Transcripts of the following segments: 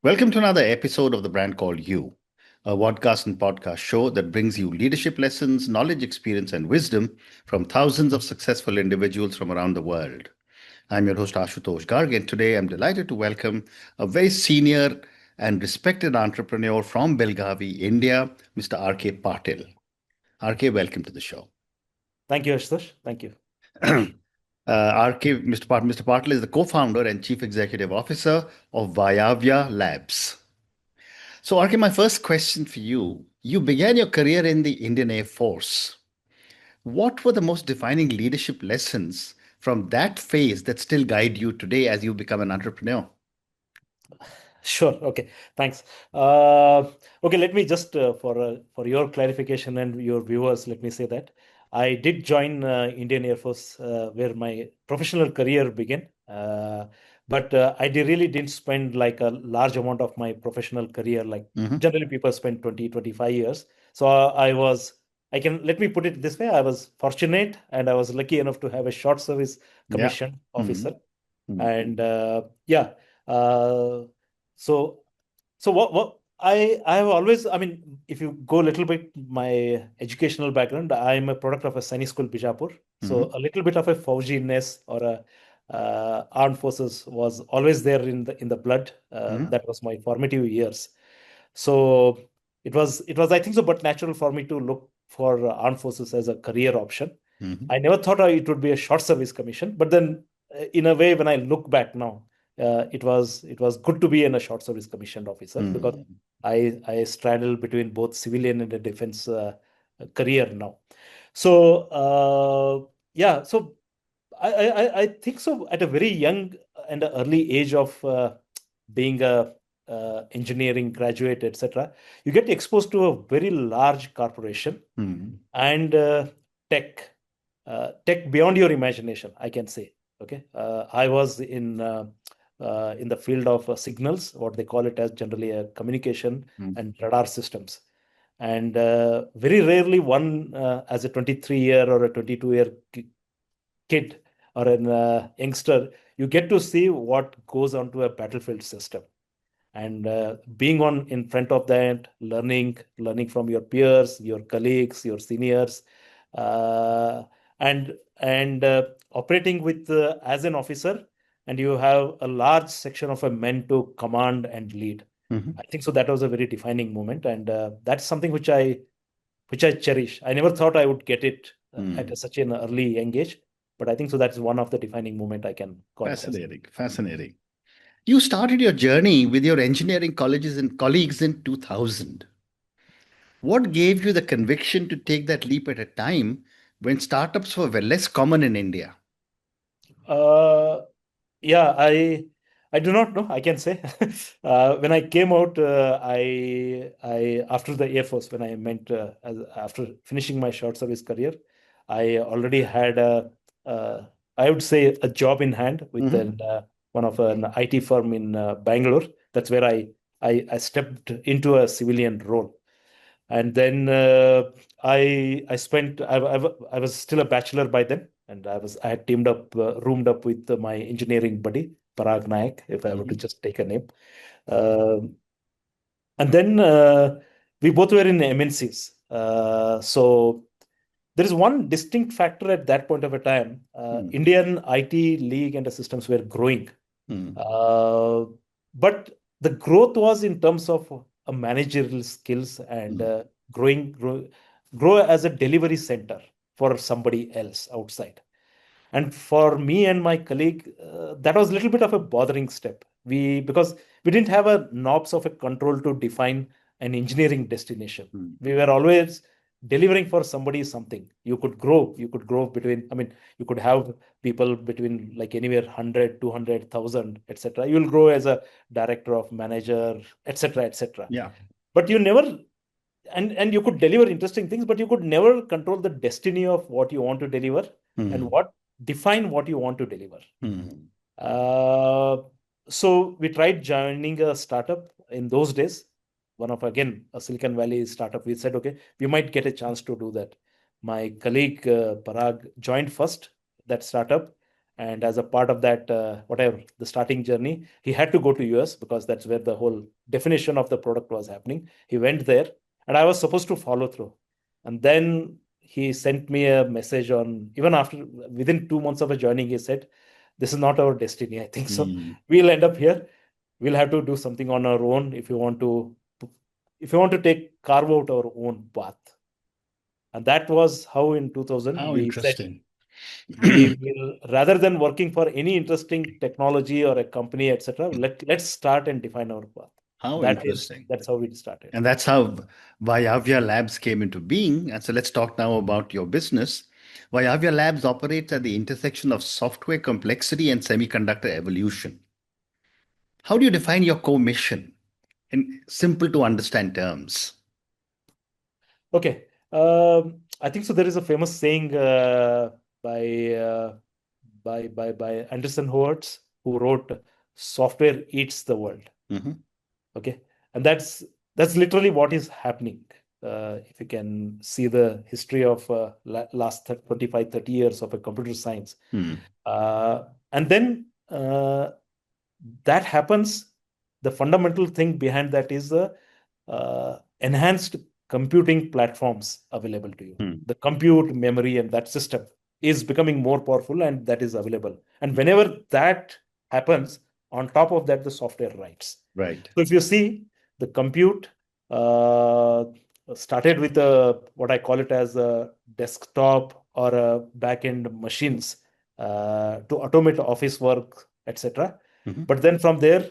Welcome to another episode of the brand called You, a podcast and podcast show that brings you leadership lessons, knowledge, experience, and wisdom from thousands of successful individuals from around the world. I'm your host, Ashutosh Garg, and today I'm delighted to welcome a very senior and respected entrepreneur from Belagavi, India, Mr. RK Patil. RK, welcome to the show. Thank you, Ashutosh. Thank you. Mr. Patil is the co-founder and chief executive officer of Vayavya Labs. So, RK, my first question for you. You began your career in the Indian Air Force. What were the most defining leadership lessons from that phase that still guide you today as you become an entrepreneur? Sure. Okay. Thanks. Okay. Let me just for your clarification and your viewers, let me say that I did join Indian Air Force where my professional career began. But I really didn't spend like a large amount of my professional career. Like Hmm. generally, people spend 20, 25 years. So I can let me put it this way. I was fortunate and I was lucky enough to have a short service Yeah. commission Hmm. officer. Hmm. And yeah. Uh, so what I have always, I mean, if you go a little bit my educational background, I'm a product of a Sainik school Bijapur. So Hmm. a little bit of a Fauji-ness or a armed forces was always there in the blood. Hmm. That was my formative years. So it was I think so, but natural for me to look for armed forces as a career option. Hmm. I never thought it would be a short service commission, but then in a way, when I look back now, it was good to be in a short service commissioned officer because Hmm. I straddle between both civilian and the defense career now. So I think so at a very young and early age of being a engineering graduate, etc., you get exposed to a very large corporation Hmm. and tech, tech beyond your imagination, I can say. Okay, I was in the field of signals, what they call it as generally a communication Hmm. and radar systems, and very rarely one as a 23-year or a 22-year kid or an youngster, you get to see what goes onto a battlefield system and being on in front of that, learning from your peers, your colleagues, your seniors, uh, and operating with as an officer, and you have a large section of a men to command and lead. Hmm. I think so that was a very defining moment, and that's something which I cherish. I never thought I would get it at Hmm. such an early young age, but I think so that's one of the defining moment I can call it as. Fascinating. Fascinating. You started your journey with your engineering colleges and colleagues in 2000. What gave you the conviction to take that leap at a time when startups were less common in India? Uh, Yeah, I do not know. I can say when I came out, I after the Air Force, when I meant after finishing my short service career, I already had uh, I would say a job in hand with Hmm. one of an IT firm in Bangalore. That's where I stepped into a civilian role. And then I spent I was still a bachelor by then, and I had teamed up roomed up with my engineering buddy Parag Nayak, if I were to Hmm. just take a name. Um and then we both were in MNCs. So there is one distinct factor at that point of a time. Hmm. Indian IT league and the systems were growing, Hmm. uh, but the growth was in terms of managerial skills and Hmm. grow as a delivery center for somebody else outside. And for me and my colleague, that was a little bit of a bothering step. Because we didn't have a knobs of a control to define an engineering destination. Hmm. We were always delivering for somebody something. You could grow between, I mean, you could have people between like anywhere 100, 200,000, etc. You'll grow as a director of manager, etc., etc. Yeah. But you never, and you could deliver interesting things, but you could never control the destiny of what you want to deliver and Hmm. what define what you want to deliver. Hmm. uh, so we tried joining a startup in those days, one of again a Silicon Valley startup. We said, okay, we might get a chance to do that. My colleague Parag joined first that startup, And as a part of that, whatever the starting journey, he had to go to US because that's where the whole definition of the product was happening. He went there, and I was supposed to follow through. And then he sent me a message on, even after, within 2 months of a joining, he said, "This is not our destiny, I think so. Mm. We'll end up here. We'll have to do something on our own if you want to carve out our own path." And that was how in 2000 How we said, interesting. we will, rather than working for any interesting technology or a company, etc., let's start and define our path. How interesting. That's how we started. And that's how Vayavya Labs came into being. And so let's talk now about your business. Vayavya Labs operates at the intersection of software complexity and semiconductor evolution. How do you define your core mission in simple to understand terms? Okay. I think so. There is a famous saying by uh, by Anderson Howards, who wrote, "Software eats the world." Mhm. Okay, and that's literally what is happening. If you can see the history of last 25, 30 years of a computer science, Hmm. and then that happens. The fundamental thing behind that is the enhanced computing platforms available to you. Hmm. The compute memory and that system is becoming more powerful, and that is available. And whenever that happens, on top of that, the software writes. Right. So if you see, the compute uh, started with what I call it as a desktop or a back-end machines to automate office work, etc. Mhm. But then from there,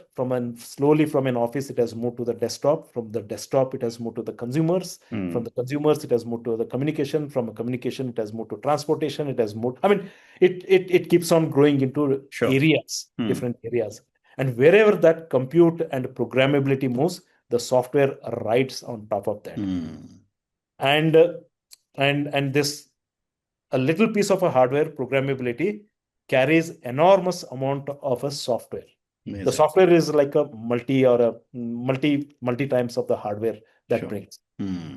slowly from an office, it has moved to the desktop. From the desktop, it has moved to the consumers. From Hmm. the consumers, it has moved to the communication. From a communication, it has moved to transportation. It has moved. I mean, it keeps on growing into Sure. areas, Hmm. different areas. And wherever that compute and programmability moves, the software rides on top of that. Hmm. And uh, and this a little piece of a hardware programmability carries enormous amount of a software. The Amazing. software is like a multi times of the hardware that Sure. brings. Hmm.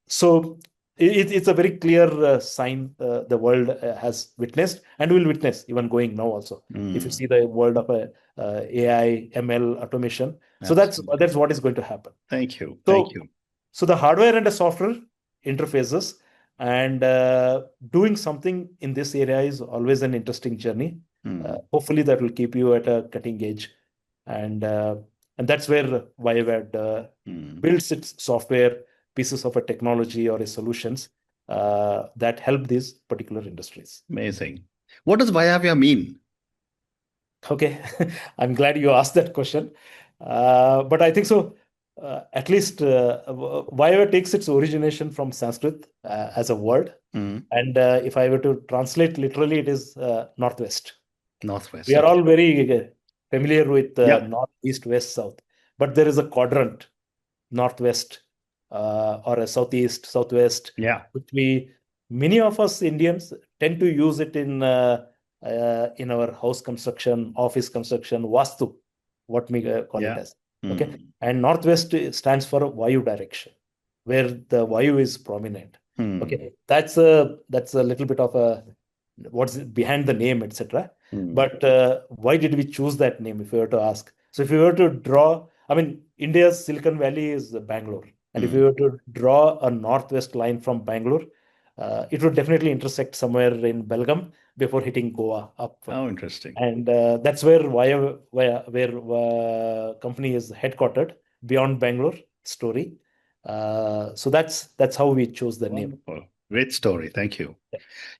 So it's a very clear sign the world has witnessed and will witness even going now also. If you Hmm. see the world of AI, ML, automation, so Absolutely. that's what is going to happen. Thank you. Thank So you. so the hardware and the software interfaces, and doing something in this area is always an interesting journey. Hmm. Hopefully, that will keep you at a cutting edge, and uh, and that's where Viavad Hmm. builds its software pieces of a technology or a solutions that help these particular industries. Amazing. What does Vayavya mean? Okay, I'm glad you asked that question. But I think so. At least Vayava takes its origination from Sanskrit as a word. Hmm. And if I were to translate literally, it is Northwest. We Northwest. are Okay. all very familiar with Yeah. North, East, West, South. But there is a quadrant, Northwest or a Southeast, Southwest, Yeah. which many of us Indians tend to use it in our house construction, office construction, Vastu, what we call it Yeah. as. Okay. Hmm. And Northwest stands for Vayu direction, where the Vayu is prominent. Hmm. Okay. That's a little bit of a what's behind the name, etc. Hmm. But why did we choose that name, if you were to ask? So if you were to draw, I mean, India's Silicon Valley is Bangalore. And if Hmm. you were to draw a northwest line from Bangalore, it would definitely intersect somewhere in Belgaum before hitting Goa up. How interesting. And that's where company is headquartered, beyond Bangalore story. So that's how we chose the name. Wonderful. Great story. Thank you.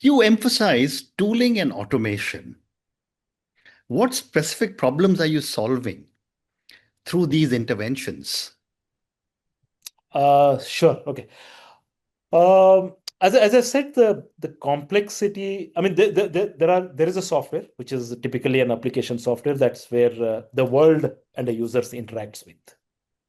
You emphasize tooling and automation. What specific problems are you solving through these interventions? Sure. Okay. As I said, the complexity. I mean, there is a software which is typically an application software. That's where the world and the users interacts with.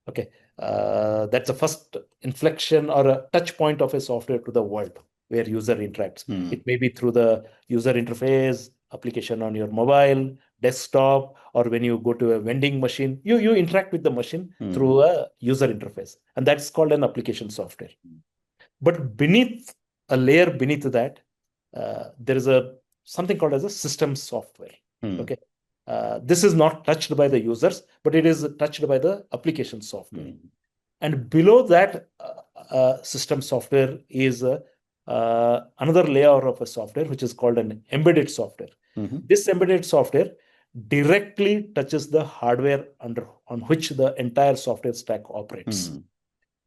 Okay, that's the first inflection or a touch point of a software to the world where user interacts. Hmm. It may be through the user interface application on your mobile, desktop, or when you go to a vending machine, you interact with the machine Hmm. through a user interface, and that's called an application software. But beneath a layer beneath that, there is a something called as a system software. Hmm. Okay. This is not touched by the users, but it is touched by the application software. Hmm. And below that system software is another layer of a software, which is called an embedded software. Mhm. This embedded software directly touches the hardware on which the entire software stack operates. Hmm.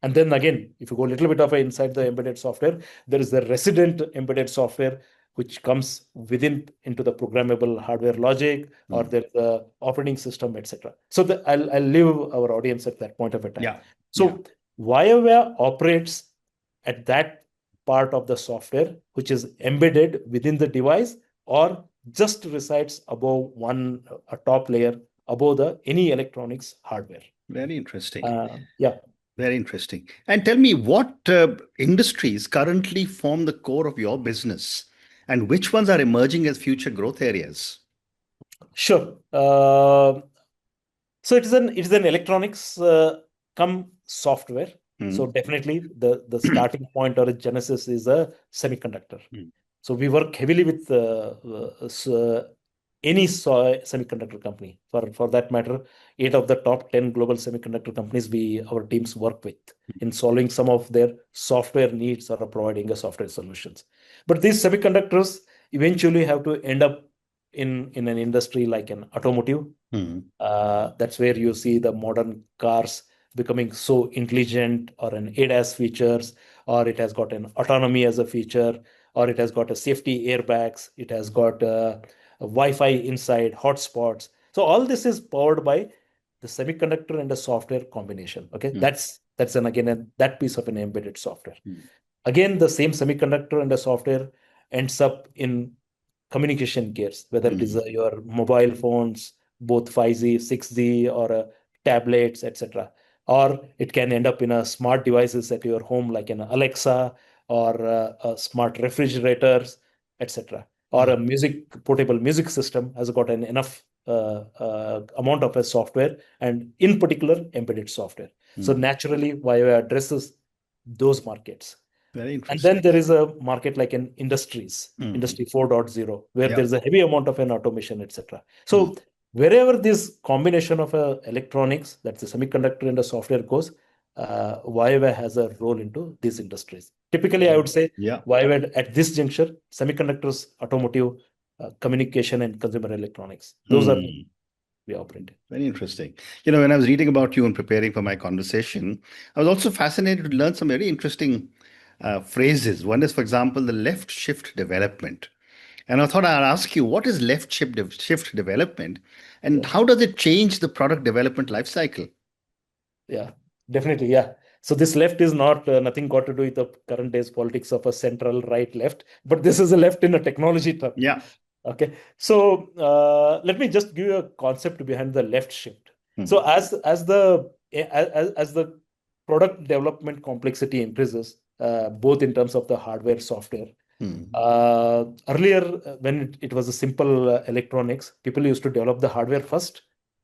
And then again, if you go a little bit of inside the embedded software, there is the resident embedded software, which comes within into the programmable hardware logic, or Hmm. there's the operating system, etc. So I'll leave our audience at that point of a time. Yeah. So Vayavya operates at that part of the software which is embedded within the device, or just resides above a top layer above the any electronics hardware. Very interesting. Yeah. Very interesting. And tell me, what industries currently form the core of your business, and which ones are emerging as future growth areas? Sure. So it is an electronics come software. So Hmm. definitely the starting point or a genesis is a semiconductor. Hmm. So we work heavily with any semiconductor company. For that matter, 8 of the top 10 global semiconductor companies our teams work with in solving some of their software needs or providing a software solutions. But these semiconductors eventually have to end up in an industry like an automotive. Hmm. That's where you see the modern cars becoming so intelligent, or an ADAS features, or it has got an autonomy as a feature, or it has got a safety airbags, it has got a Wi-Fi inside, hotspots. So all this is powered by the semiconductor and the software combination. Okay, Hmm. that's that piece of an embedded software. Hmm. Again, the same semiconductor and the software ends up in communication gears, whether it is Hmm. your mobile phones, both 5G, 6G, or tablets, etc. Or it can end up in a smart devices at your home, like an Alexa, or smart refrigerators, etc. Or a portable music system has got an enough amount of a software, and in particular embedded software. So Hmm. naturally, Vayavya addresses those markets. Very And then interesting. there is a market like in Hmm. industry 4.0, where Yeah. there's a heavy amount of an automation, etc. Hmm. So wherever this combination of electronics, that's the semiconductor and the software goes, Vayavya has a role into these industries. Typically, I would say Yeah. Vayavya at this juncture, semiconductors, automotive, communication, and consumer electronics. Those are Hmm. we operate in. Very interesting. When I was reading about you and preparing for my conversation, I was also fascinated to learn some very interesting phrases. One is, for example, the left shift development. And I thought I'd ask you, what is shift development, and Yeah. how does it change the product development life cycle? Yeah, definitely. Yeah. So this left is not nothing got to do with the current days politics of a central right left, but this is a left in a technology term. Yeah. Okay. So let me just give you a concept behind the left shift. So Hmm. as the product development complexity increases, both in terms of the hardware, software. Hmm. Earlier, when it was a simple electronics, people used to develop the hardware first,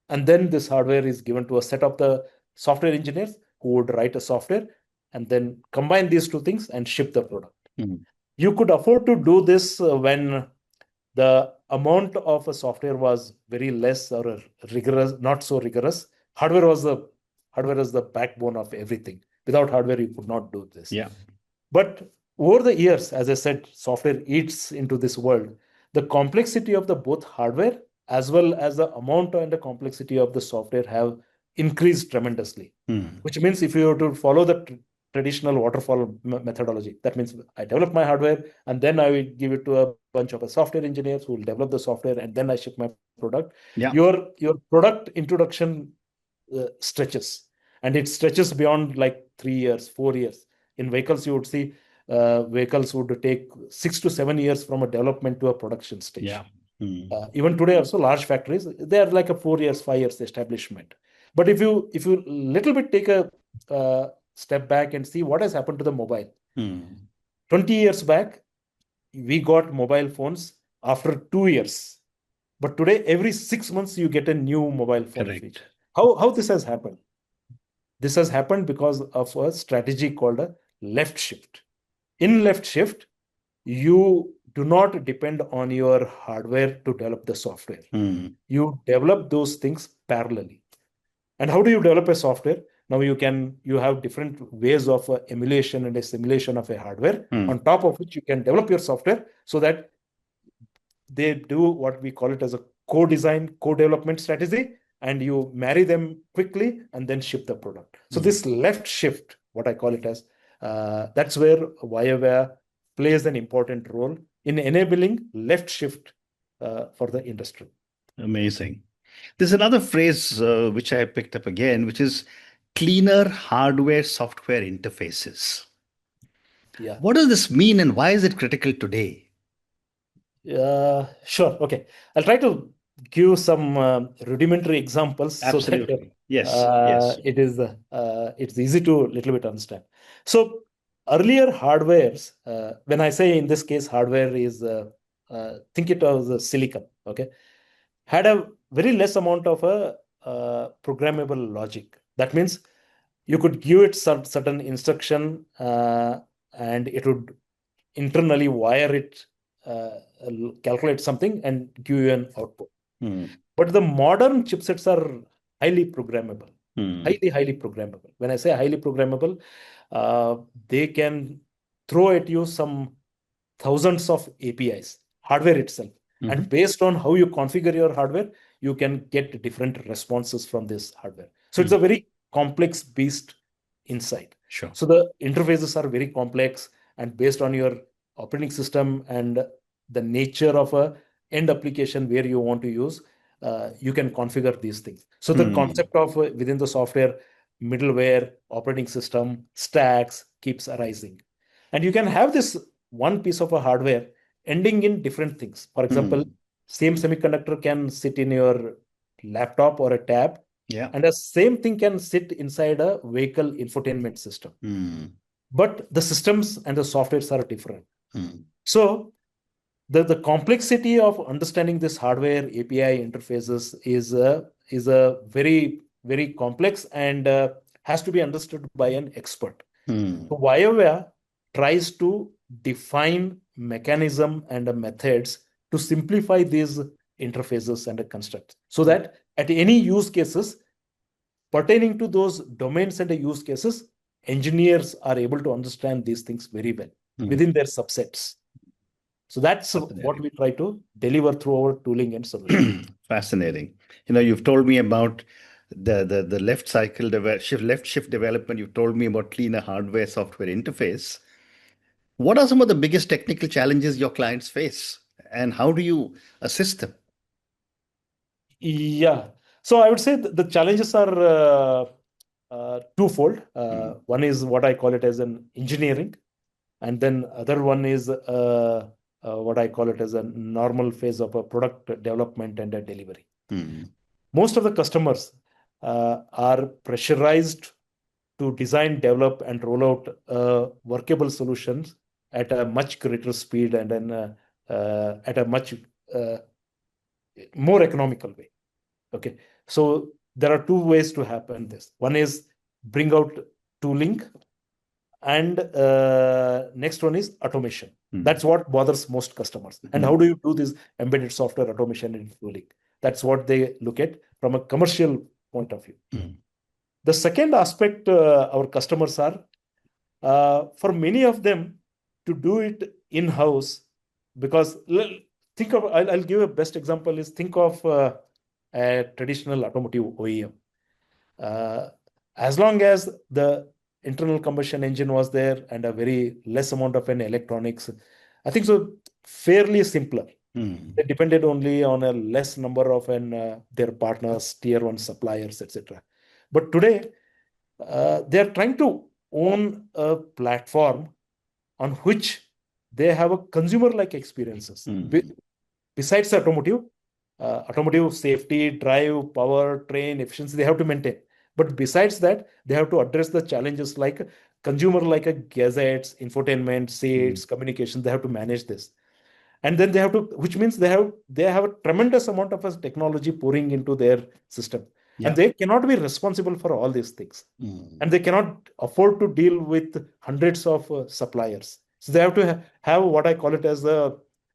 and then this hardware is given to a set of the software engineers who would write a software and then combine these two things and ship the product. Hmm. You could afford to do this when the amount of a software was very less, or rigorous, not so rigorous. Hardware was the backbone of everything. Without hardware, you could not do this. Yeah. But over the years, as I said, software eats into this world. The complexity of the both hardware as well as the amount and the complexity of the software have increased tremendously. Hmm. Which means if you were to follow the traditional waterfall methodology, that means I develop my hardware and then I will give it to a bunch of software engineers who will develop the software, and then I ship my product. Yeah. Your product introduction stretches, and it stretches beyond like 3 years, 4 years. In vehicles, you would see vehicles would take 6 to 7 years from a development to a production Yeah. stage. Hmm. Even today, also large factories, they are like a 4 years, 5 years establishment. But if you little bit take a step back and see what has happened to the mobile. Hmm. 20 years back, we got mobile phones after 2 years. But today, every 6 months, you get a new mobile phone Correct. feature. How this has happened? This has happened because of a strategy called a left shift. In left shift, you do not depend on your hardware to develop the software. Mm. You develop those things parallelly. And how do you develop a software? Now you have different ways of emulation and a simulation of a hardware, Mm. on top of which you can develop your software so that they do what we call it as a co-design, co-development strategy, and you marry them quickly and then ship the product. So this left shift, what I call it as, that's where Vayavya plays an important role in enabling left shift for the industry. Amazing. There's another phrase which I picked up again, which is cleaner hardware software interfaces. Yeah. What does this mean and why is it critical today? Sure. Okay. I'll try to give some rudimentary examples so that Absolutely. Yes. Yes. it's easy to little bit understand. So earlier hardwares, when I say in this case hardware is think it as a silicon, okay, had a very less amount of a programmable logic. That means you could give it some certain instruction and it would internally wire it, calculate something, and give you an output. Hmm. But the modern chipsets are highly programmable, Hmm. highly programmable. When I say highly programmable, uh, they can throw at you some thousands of APIs, hardware itself. Mhm. And based on how you configure your hardware, you can get different responses from this hardware. So it's a very complex beast inside. Sure. So the interfaces are very complex, and based on your operating system and the nature of a end application where you want to use, you can configure these things. So the concept of within the software, middleware, operating system, stacks keeps arising. And you can have this one piece of a hardware ending in different things. For example, same semiconductor can sit in your laptop or a tab, Yeah. and the same thing can sit inside a vehicle infotainment system. But the systems and the softwares are different. So the complexity of understanding this hardware API interfaces is a very complex and has to be understood by an expert. So Vayavya tries to define mechanism and methods to simplify these interfaces and constructs so that at any use cases pertaining to those domains and use cases, engineers are able to understand these things very well within their subsets. So that's what we try to deliver through our tooling and solution. Fascinating. You've told me about the left cycle left shift development. You've told me about cleaner hardware software interface. What are some of the biggest technical challenges your clients face, and how do you assist them? Yeah. So I would say the challenges are twofold. One is what I call it as an engineering, and then other one is what I call it as a normal phase of a product development and a delivery. Most of the customers are pressurized to design, develop, and roll out workable solutions at a much greater speed and then at a much more economical way. Okay, so there are two ways to happen this. One is bring out tooling, and next one is automation. That's what bothers most customers. And how do you do this embedded software automation and tooling? That's what they look at from a commercial point of view. The second aspect our customers are, for many of them, to do it in-house, because think of, I'll give a best example is think of a traditional automotive OEM. As long as the internal combustion engine was there and a very less amount of an electronics, I think so fairly simpler. They depended only on a less number of their partners, tier one suppliers, etc. But today, they are trying to own a platform on which they have a consumer-like experiences. Besides automotive safety, drive, power, train, efficiency, they have to maintain. But besides that, they have to address the challenges like consumer, like a gadgets, infotainment, seats, communication. They have to manage this, and then they have to, which means they have a tremendous amount of technology pouring into their system, and they cannot be responsible for all these things, and they cannot afford to deal with hundreds of suppliers. So they have to have what I call it as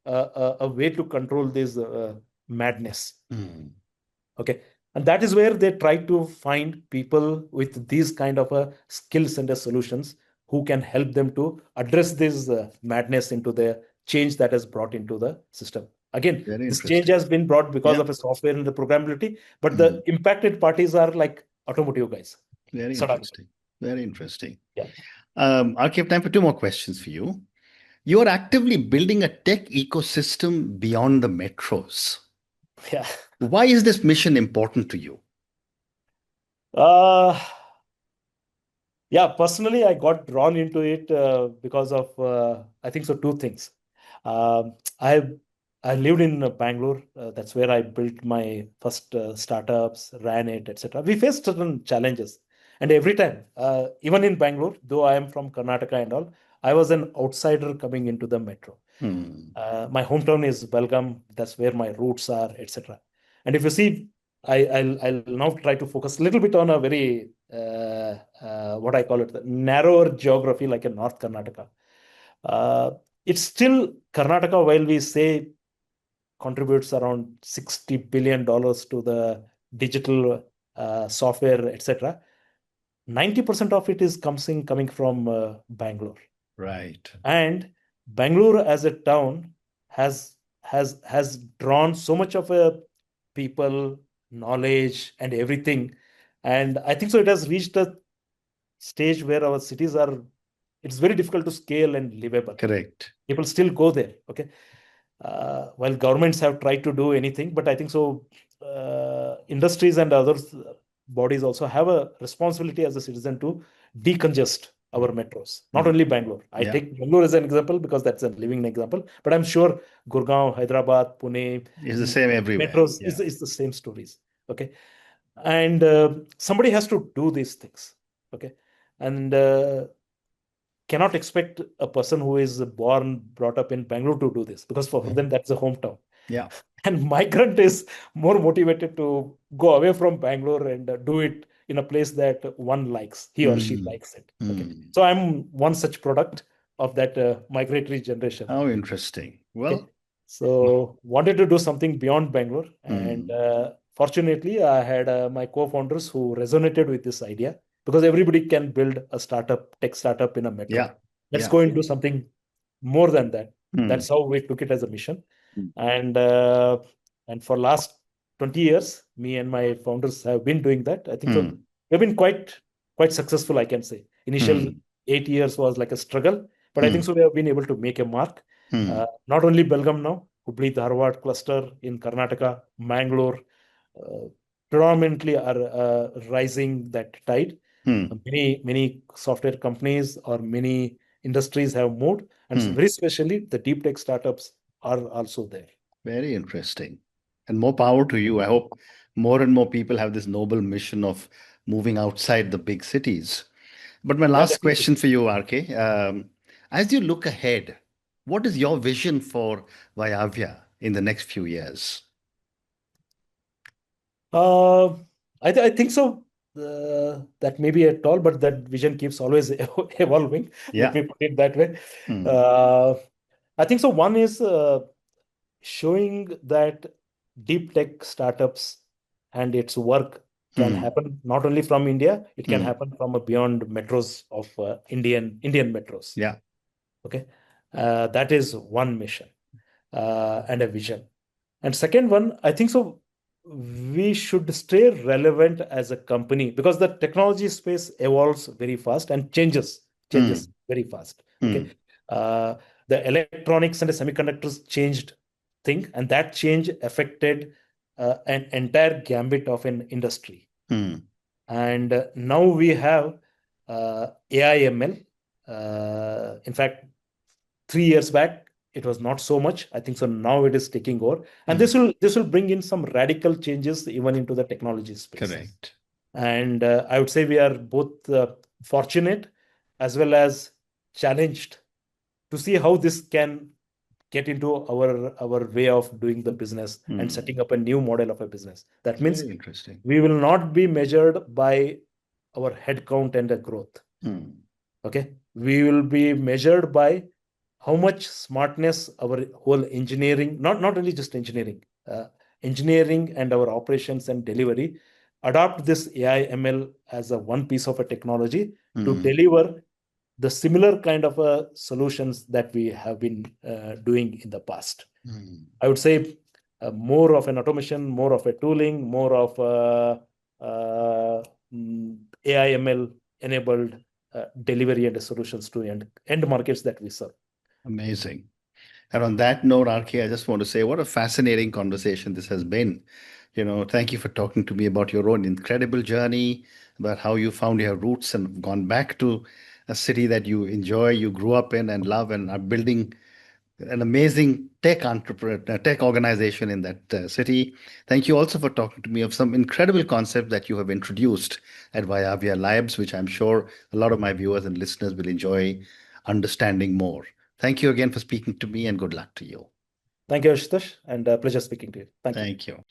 a way to control this madness. Mm. Okay. And that is where they try to find people with these kind of skills and solutions who can help them to address this madness into the change that is brought into the system. Again, Very this change interesting. has been brought because Yeah. of a software and the programmability, but the Mm. impacted parties are like automotive guys. Very Suddenly. interesting. Very interesting. Yeah. I'll keep time for two more questions for you. You are actively building a tech ecosystem beyond the metros. Yeah. Why is this mission important to you? Uh, Yeah, personally, I got drawn into it because of I think so two things. Um, I I lived in Bangalore. That's where I built my first startups, ran it, etc. We faced certain challenges, and every time, even in Bangalore, though I am from Karnataka and all, I was an outsider coming into the metro. Hmm. My hometown is Belgaum. That's where my roots are, etc. And if you see, I'll now try to focus a little bit on a very what I call it, the narrower geography like in North Karnataka. Uh, it's still Karnataka, while we say contributes around $60 billion to the digital software, etc. 90% of it is coming from Bangalore. Right. And Bangalore as a town has drawn so much of a people, knowledge, and everything. And I think so it has reached a stage where our cities are, it's very difficult to scale and livable. Correct. People still go there. Okay. While governments have tried to do anything, but I think so industries and other bodies also have a responsibility as a citizen to decongest our metros, not Hmm. only Bangalore. I Yeah. take Bangalore as an example because that's a living example, but I'm sure Gurgaon, Hyderabad, Pune, It's the same everywhere. metros Yeah. is the same stories. Okay. And somebody has to do these things. Okay. And cannot expect a person who is born, brought up in Bangalore to do this because for them that's a hometown. Yeah. And migrant is more motivated to go away from Bangalore and do it in a place that one likes, he or she Hmm. likes it. Okay. Hmm. So I'm one such product of that migratory generation. How interesting. Okay. Well, So wanted to do something beyond Bangalore. And hmm. fortunately, I had my co-founders who resonated with this idea because everybody can build a startup, tech startup in a metro. Yeah. Let's Yeah. go and do something more than that. Hmm. That's how we took it as a mission. Hmm. And uh, and for last 20 years, me and my founders have been doing that. I think so. Hmm. We've been quite successful, I can say. Initial Hmm. 8 years was like a struggle, but I think Hmm. so we have been able to make a mark. Hmm. Not only Belgaum now, Hubli Dharwad cluster in Karnataka, Mangalore, uh, predominantly are rising that tide. Hmm. Many software companies or many industries have moved, and Hmm. very especially the deep tech startups are also there. Very interesting. And more power to you. I hope more and more people have this noble mission of moving outside the big cities. But my Yeah, last definitely. question for you, RK, as you look ahead, what is your vision for Vayavya in the next few years? Uh, I think so. That may be a tall, but that vision keeps always evolving. Let Yeah. me put it that way. Hmm. Uh, I think so. One is showing that deep tech startups and its work can Hmm. happen not only from India, it can Hmm. happen from beyond metros of Indian metros. Yeah. Okay, that is one mission and a vision. And second one, I think so. We should stay relevant as a company because the technology space evolves very fast and changes Hmm. very fast. Okay, Hmm. uh, the electronics and the semiconductors changed thing, and that change affected an entire gambit of an industry. Hmm. And now we have AI ML. In fact, 3 years back, it was not so much. I think so now it is taking over. And Hmm. this will bring in some radical changes even into the technology space. Correct. And I would say we are both fortunate as well as challenged to see how this can get into our way of doing the business and Hmm. setting up a new model of a business. That means Very interesting. we will not be measured by our headcount and the growth. Hmm. Okay. We will be measured by how much smartness our whole engineering, not only just engineering, engineering and our operations and delivery adopt this AI ML as a one piece of a technology to deliver the similar kind of solutions that we have been doing in the past. I would say more of an automation, more of a tooling, more of AI ML enabled delivery and solutions to end markets that we serve. Amazing. And on that note, RK, I just want to say what a fascinating conversation this has been. Thank you for talking to me about your own incredible journey, about how you found your roots and gone back to a city that you enjoy, you grew up in and love, and are building an amazing tech organization in that city. Thank you also for talking to me of some incredible concept that you have introduced at Vayavya Labs, which I'm sure a lot of my viewers and listeners will enjoy understanding more. Thank you again for speaking to me, and good luck to you. Thank you, Ashutosh, and pleasure speaking to you. Thank you.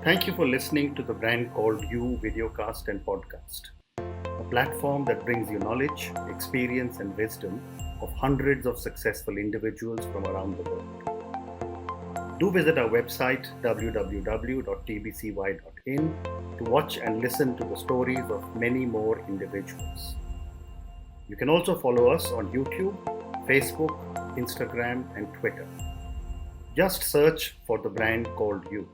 Thank you for listening to the Brand Called You videocast and podcast, a platform that brings you knowledge, experience, and wisdom of hundreds of successful individuals from around the world. Do visit our website www.tbcy.in to watch and listen to the stories of many more individuals. You can also follow us on YouTube, Facebook, Instagram, and Twitter. Just search for the Brand Called You.